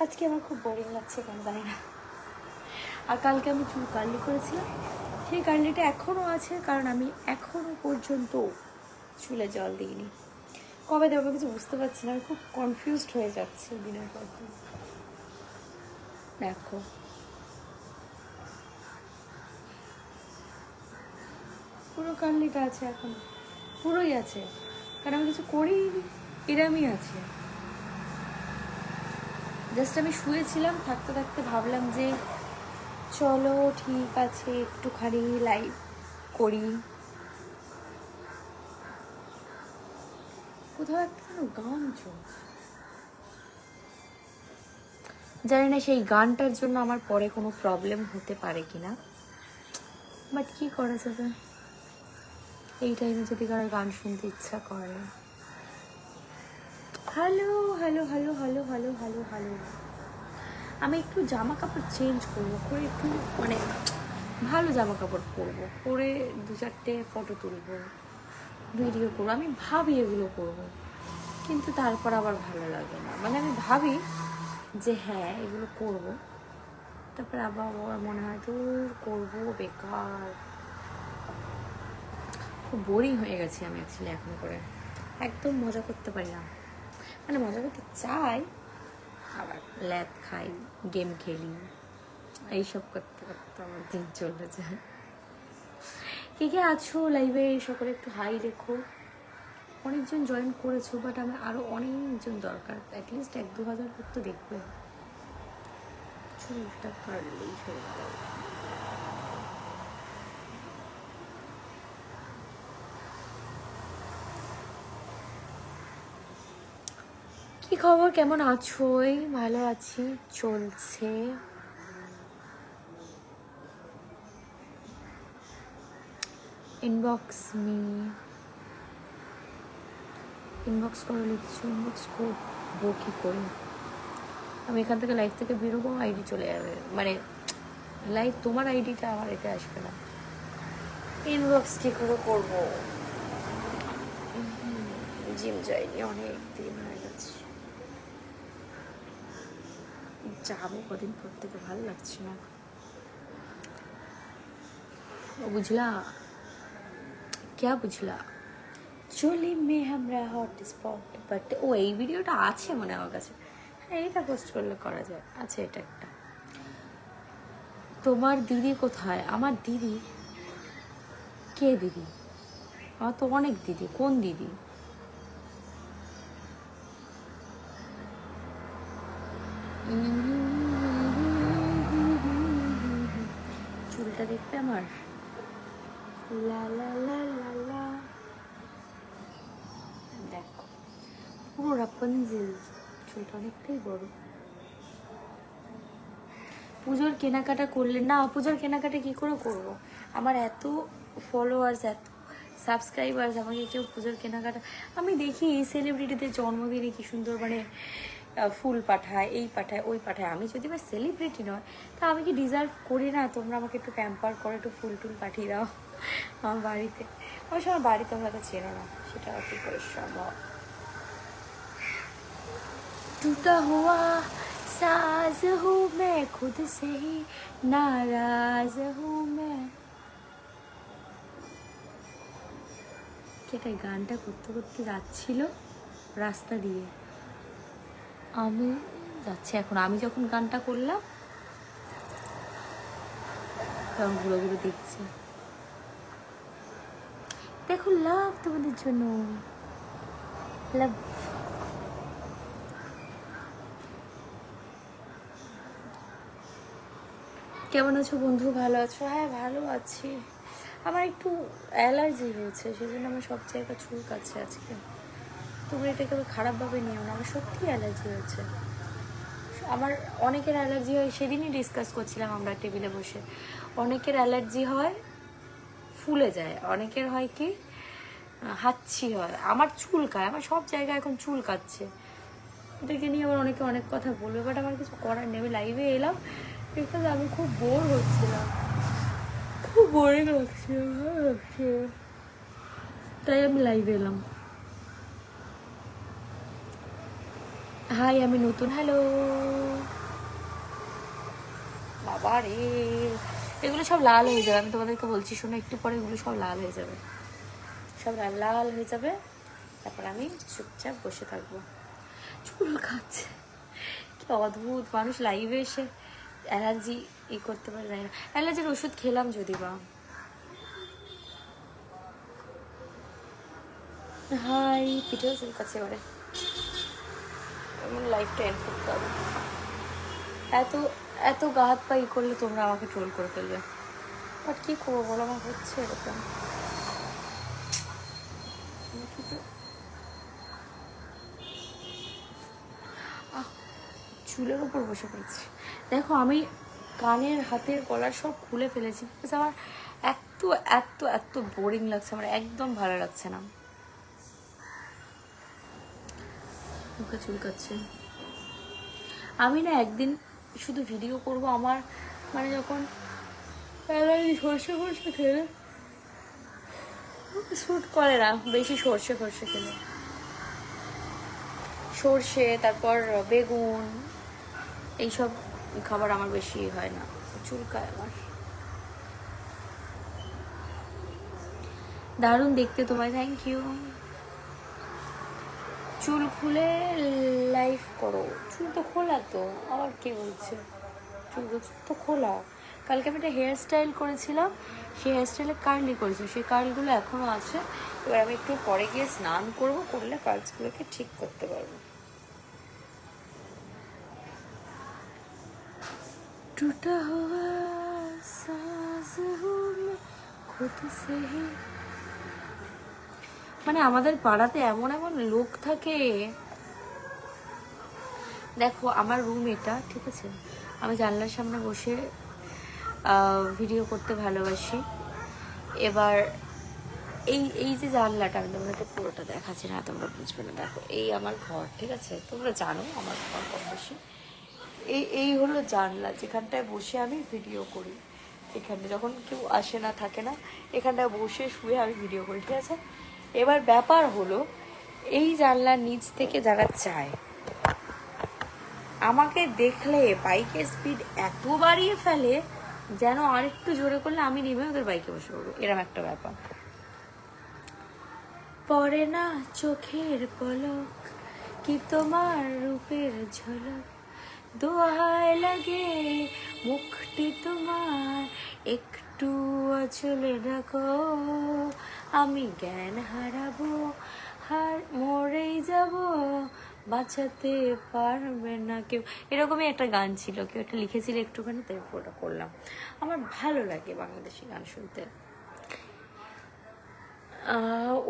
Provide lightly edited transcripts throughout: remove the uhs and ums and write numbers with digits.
আজকে আমার খুব বোরিং লাগছে, কেন জানি না। আর কালকে আমি চুল কার্লি করেছিলাম, সেই কার্লিটা এখনও আছে, কারণ আমি এখনও পর্যন্ত চুলে জল দিইনি। কবে দেবো কিছু বুঝতে পারছি না, আমি খুব কনফিউজড হয়ে যাচ্ছে দিনের পর দিন। দেখো পুরো কার্লিটা আছে, এখন পুরোই আছে, কারণ আমি কিছু করিনি, এরমই আছে। জাস্ট আমি শুয়েছিলাম, থাকতে থাকতে ভাবলাম যে চলো ঠিক আছে একটুখানি লাইভ করি। কোথাও একটা গান চলছে, জানি না সেই গানটার জন্য আমার পরে কোনো প্রবলেম হতে পারে কিনা, বাট কি করা যাবে, এই টাইমে যদি কারোর গান শুনতে ইচ্ছা করে। Hello hello hello hello hello hello hello, আমি একটু জামা কাপড় চেঞ্জ করবো, করে একটু মানে ভালো জামা কাপড় পরবো, পরে 2-4টে ফটো তুলবো, ভিডিও করবো, আমি ভাবি এগুলো করবো, কিন্তু তারপর আবার ভালো লাগে না। মানে আমি ভাবি যে হ্যাঁ এগুলো করবো, তারপরে আবার মনে হয় তো করবো, বেকার, খুব বোরিং হয়ে গেছি আমি অ্যাকচুয়ালি এখন করে, একদম মজা করতে পারি না। মানে মজা করতে চাই, আবার ল্যাদ খাই, গেম খেলি, এইসব করতে করতে আমার দিন চলে যায়। কে কে আছো লাইভে সকলে একটু হাই রেখো। অনেকজন জয়েন করেছো, বাট আমার আরও অনেকজন দরকার, অ্যাটলিস্ট 1-2 হাজার তো দেখবে। চুলটা কাটলেই হয়ে গেল। কি খবর, কেমন আছো? ভালো আছি, চলছে। ইনবক্স ইনবক্স করে লিখছো, ইনবক্স করবো কী করে? আমি এখান থেকে লাইভ থেকে বেরোবো, আইডি চলে যাবে, মানে লাইভ তোমার আইডিটা আমার এতে আসবে না। ইনবক্স কী করে করবো? জিম যাইনি অনেক দিন হয়ে গেছে, যাবো কদিন পর থেকে, ভালো লাগছে না। বুঝলা क्या বুঝলা? চলি মে আমরা হট স্পট, বাট ও এই ভিডিওটা আছে মানে আমার কাছে, হ্যাঁ এটা পোস্ট করলে করা যায়, আছে এটা একটা। তোমার দিদি কোথায়? আমার দিদি? কে দিদি? আমার তো অনেক দিদি, কোন দিদি? চুলটা দেখবে আমার, লা লা লা লা লা, দেখো পুরো রাপুনজেল, চুলটা অনেকটাই বড়। পুজোর কেনাকাটা করলে না, পুজোর কেনাকাটা কি করে করব? আমার এত ফলোয়ার্স, এত সাবস্ক্রাইবার্স, আমাকে কেউ পুজোর কেনাকাটা, আমি দেখি এই সেলিব্রিটিদের জন্মদিনে কি সুন্দর মানে ফুল পাঠায়, এই পাঠায়, ওই পাঠায়। আমি যদি বা সেলিব্রিটি নয়, তা আমি কি ডিজার্ভ করি না তোমরা আমাকে একটু প্যাম্পার করে একটু ফুল টুল পাঠিয়ে দাও আমার বাড়িতে? অবশ্য আমার বাড়ি তোমরা তো চেনো না, সেটা কি করে সম্ভব। टूटा हुआ साज हूँ मैं, खुद से ही नाराज हूँ मैं। কেটাই গানটা করতে করতে যাচ্ছিল রাস্তা দিয়ে, আমি যাচ্ছি এখন, আমি যখন গানটা করলাম তখন ঘুরে ঘুরে দেখছি। দেখো লাভ তোমাদের জন্য, লাভ। কেমন আছো বন্ধু, ভালো আছো? হ্যাঁ ভালো আছি। আমার একটু অ্যালার্জি হয়েছে, সেই জন্য আমার সব জায়গা চুলকাচ্ছে আজকে। তোমরা এটাকে খারাপভাবে নিও না, আমার সত্যি অ্যালার্জি হয়েছে। আমার অনেকের অ্যালার্জি হয়, সেদিনই ডিসকাস করছিলাম আমরা টেবিলে বসে। অনেকের অ্যালার্জি হয় ফুলে যায়, অনেকের হয় কি হাঁচি হয়, আমার চুলকায়, আমার সব জায়গায় এখন চুলকাচ্ছে। এটাকে নিয়ে আমার অনেকে অনেক কথা বলবে, বাট আমার কিছু করার নেই। আমি লাইভে এলাম বিকজ আমি খুব বোর হচ্ছিলাম, খুব বোরিং লাগছে, তাই আমি লাইভে এলাম। হাই, আমি নতুন। হ্যালো বাবা রে, এগুলো সব লাল হয়ে যাবে, আমি তোমাদেরকে বলছি শোনো, একটু পরে এগুলো সব লাল হয়ে যাবে, সব লাল লাল হয়ে যাবে, তারপর আমি চুপচাপ বসে থাকবো। চুল খাচ্ছে, কি অদ্ভুত মানুষ লাইভে এসে অ্যালার্জি করতে পারে না। অ্যালার্জির ওষুধ খেলাম যদি বা। হাই, পিঠেও চুল খাচ্ছে এবারে, এমন লাইফটা এন্ড করতে হবে। এত এত গা হাত পা করলে তোমরা আমাকে ট্রোল করে ফেলবে, বাট কী করবো বলো, আমার হচ্ছে এরকম। চুলের উপর বসে পড়েছি, দেখো আমি কানের হাতের গলার সব খুলে ফেলেছি, বিকজ আমার এত এত এত বোরিং লাগছে, আমার একদম ভালো লাগছে না। মুখে চুলকাচ্ছে। আমি না একদিন শুধু ভিডিও করব আমার, মানে যখন সর্ষে ফর্ষে খেলে শ্যুট করে না, বেশি সর্ষে ফর্ষে খেলে, সর্ষে তারপর বেগুন এইসব খাবার আমার বেশি হয় না, চুলকায় আমার। দারুণ দেখতে তোমায়, থ্যাংক ইউ। চুল খুলে লাইভ করো, চুল তো খোলা তো, আবার কে বলছে চুল তো খোলা। কালকে আমি একটা হেয়ার স্টাইল করেছিলাম, সেই হেয়ার স্টাইলে কার্লি করেছি, সেই কার্লগুলো এখনও আছে। এবার আমি একটু পরে গিয়ে স্নান করবো, করলে কার্লসগুলোকে ঠিক করতে পারবো। टूटा हुआ साज हूँ मैं खुद से ही। মানে আমাদের পাড়াতে এমন এমন লোক থাকে, দেখো আমার রুম এটা, ঠিক আছে, আমি জানলার সামনে বসে ভিডিও করতে ভালোবাসি। এবার এই এই যে জানলাটা, আমি তোমাদেরকে পুরোটা দেখাচ্ছি না, তোমরা বুঝবে না। দেখো এই আমার ঘর, ঠিক আছে, তোমরা জানো আমার ঘর কম বেশি। এই হলো জানলা, যেখানটায় বসে আমি ভিডিও করি। এখানে যখন কেউ আসে না থাকে না, এখানটায় বসে শুয়ে আমি ভিডিও করি, ঠিক আছে। এবার ব্যাপার হলো, এই জানলার নিচ থেকে যারা চায় আমাকে দেখলে বাইকের স্পিড এত বাড়িয়ে ফেলে যেন আরেকটু জোরে করলে আমি নেমে ওদের বাইকে বসে পড়বো, এরকম একটা ব্যাপার। পড়ে না চোখের পলক কি তোমার রূপের ঝলক, দোহায় লাগে মুখটি তোমার একটু আঁচলে ঢাকো, আমি জ্ঞান হারাবো, মরেই যাব, বাঁচাতে পারবে না কেউ, এরকমই একটা গান ছিল, কেউ একটা লিখেছিল একটুখানি, তাই ওটা করলাম। আমার ভালো লাগে বাংলাদেশি গান শুনতে।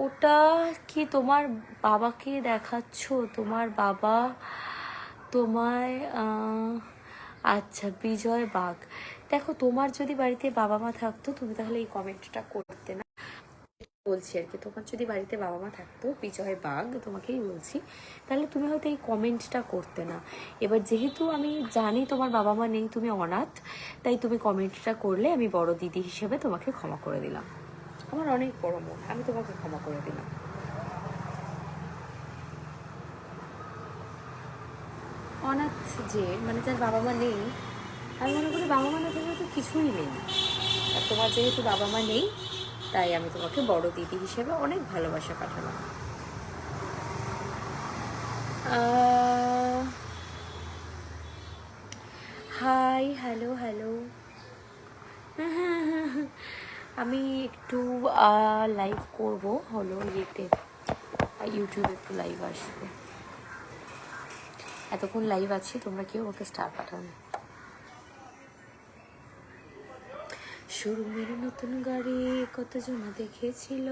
ওটা কি তোমার বাবাকে দেখাচ্ছ? তোমার বাবা তোমায় আচ্ছা, বিজয় বাগ। দেখো তোমার যদি বাড়িতে বাবা মা থাকতো, তুমি তাহলে এই কমেন্টটা করতে না, বলছি আর কি। তোমার যদি বাড়িতে বাবা মা থাকতো, বিজয় বাগ তোমাকেই বলছি, তাহলে তুমি হয়তো এই কমেন্টটা করতে না। এবার যেহেতু আমি জানি তোমার বাবা মা নেই, তুমি অনাথ, তাই তুমি কমেন্টটা করলে আমি বড় দিদি হিসেবে তোমাকে ক্ষমা করে দিলাম। আমার অনেক বড় মন, আমি তোমাকে ক্ষমা করে দিলাম। অনাথ যে, মানে যার বাবা মা নেই, আমি মনে করি বাবা মা না থাকলে তো কিছুই নেই। আর তোমার যেহেতু বাবা মা নেই, তাই আমি তোমাকে বড় দিদি হিসেবে অনেক ভালোবাসা পাঠালাম। Hi, hello hello. আমি একটু লাইভ করব, হলো ইয়েতে, ইউটিউবে একটু লাইভ আসবে। এতক্ষণ লাইভ আছি, তোমরা কেউ ওকে স্টার পাঠানো। শোরুমের নতুন গাড়ি কতজন দেখেছিল,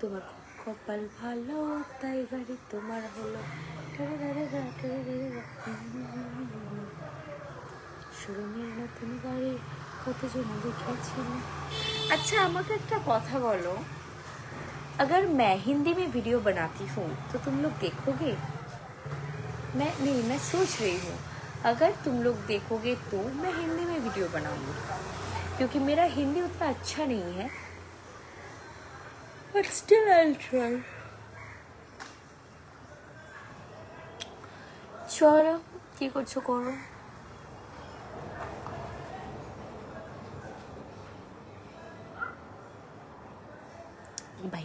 তোমার কপাল ভালো তাই গাড়ি তোমার হলো। শোরুমের নতুন গাড়ি কতজন দেখেছিল। अच्छा আমাকে একটা কথা বলো, अगर मैं हिंदी में वीडियो बनाती हूँ तो तुम लोग देखोगे? मैं सोच रही हूँ, अगर तुम लोग देखोगे तो मैं हिंदी में वीडियो बनाऊंगी, क्योंकि मेरा हिंदी उतना अच्छा नहीं है, but still I'll try. চলো কি করছো করো। বাই।